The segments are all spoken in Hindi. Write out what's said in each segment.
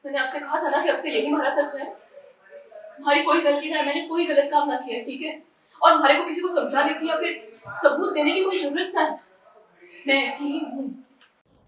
मैंने आपसे कहा था ना कि आपसे यही हमारा सच है। हमारी कोई गलती ना है, मैंने कोई गलत काम ना किया है, ठीक है? और हमारे को किसी को समझा देती या फिर सबूत देने की कोई जरूरत ना है। मैं ऐसी ही हूँ।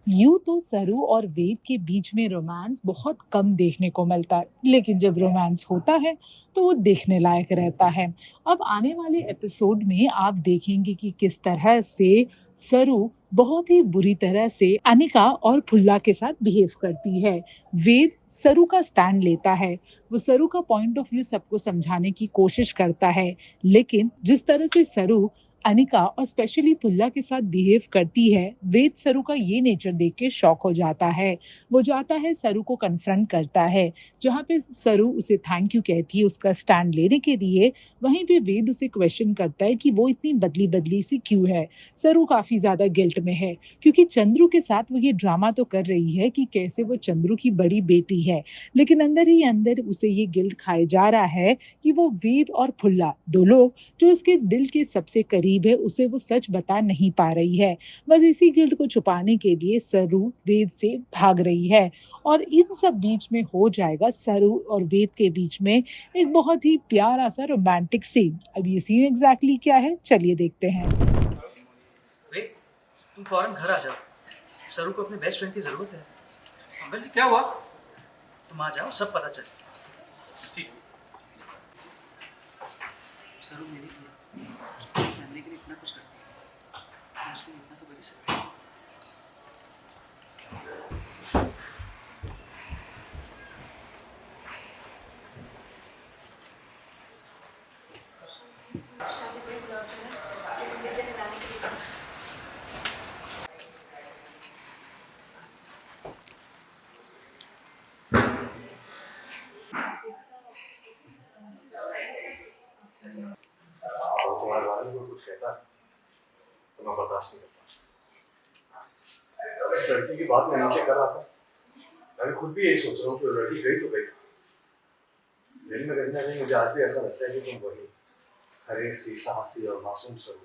यूं तो सरू और वेद के बीच में रोमांस बहुत कम देखने को मिलता है, लेकिन जब रोमांस होता है तो वो देखने लायक रहता है। अब आने वाले एपिसोड में आप देखेंगे कि किस तरह से सरू बहुत ही बुरी तरह से अनिका और फुल्ला के साथ बिहेव करती है। वेद सरू का स्टैंड लेता है, वो सरू का पॉइंट ऑफ व्यू सबको समझाने की कोशिश करता है, लेकिन जिस तरह से सरू अनिका और स्पेशली पुल्ला के साथ बिहेव करती है, वेद सरू का ये नेचर देख के शॉक हो जाता है। वो जाता है सरू को कन्फ्रंट करता है, जहाँ पे सरू उसे थैंक यू कहती है उसका स्टैंड लेने के लिए। वहीं पे वेद उसे क्वेश्चन करता है कि वो इतनी बदली बदली सी क्यों है। सरू काफी ज्यादा गिल्ट में है, क्योंकि चंद्रू के साथ वो ये ड्रामा तो कर रही है कि कैसे वो चंद्रू की बड़ी बेटी है, लेकिन अंदर ही अंदर उसे ये गिल्ट खाए जा रहा है कि वो वेद और फुल्ला दो लोग जो उसके दिल के सबसे करीब है, उसे वो सच बता नहीं पा रही है। बस इसी गिल्ट को छुपाने के लिए सरू वेद से भाग रही है, और इन सब बीच में हो जाएगा सरू और वेद के बीच में एक बहुत ही प्यारा सा रोमांटिक सीन। अब ये सीन एग्जैक्टली क्या है, चलिए देखते हैं। वेद, तुम फौरन घर आ जाओ। सरू को अपने बेस्ट फ्रेंड की जरूरत है। अंकल जी क्या हुआ? तुम आ जाओ, सब पता चले। ठीक। सरू मेरे लिए, फैमिली के लिए इतना कुछ करती है, मैं उसके लिए इतना तो कर ही सकता हूँ। तुम्हारे बारे में कुछ कहता है तो मैं बर्दाश्त नहीं करता। इस लड़की की बात मैं नीचे कर रहा था, मैं खुद भी यही सोच रहा हूँ कि लड़की गई तो गई। दिल में कहीं ना कहीं मुझे आज भी ऐसा लगता है कि तुम वही हरे सी साहसी और मासूम सा हो,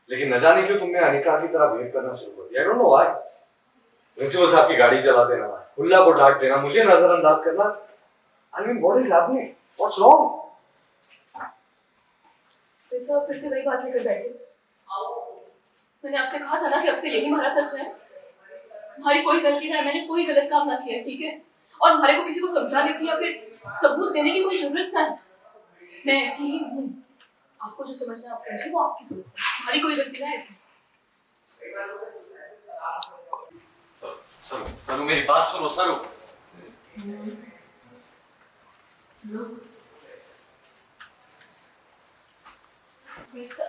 लेकिन न जाने क्यों तुमने अनिका की तरह बिहेव करना शुरू कर दिया। I don't know why. Principal साहब की गाड़ी चला देना, खुल्ला को डांट देना, मुझे नजरअंदाज करना। I mean what is happening? What's wrong? फिर से वही बात लेकर बैठे। मैंने आपसे कहा था ना कि आपसे यही हमारा सच है। हमारी कोई गलती ना है, मैंने कोई गलत काम ना किया है, ठीक है? और हमारे को किसी को समझा देती या फिर सबूत देने की कोई जरूरत ना है। मैं ऐसी ही हूँ। आपको जो समझना है आप समझिए, वो आपकी समझ है। हमारी कोई गलती ना है इसमें। सरू, सरू मेरी बात सुनो। सरू वेद सर,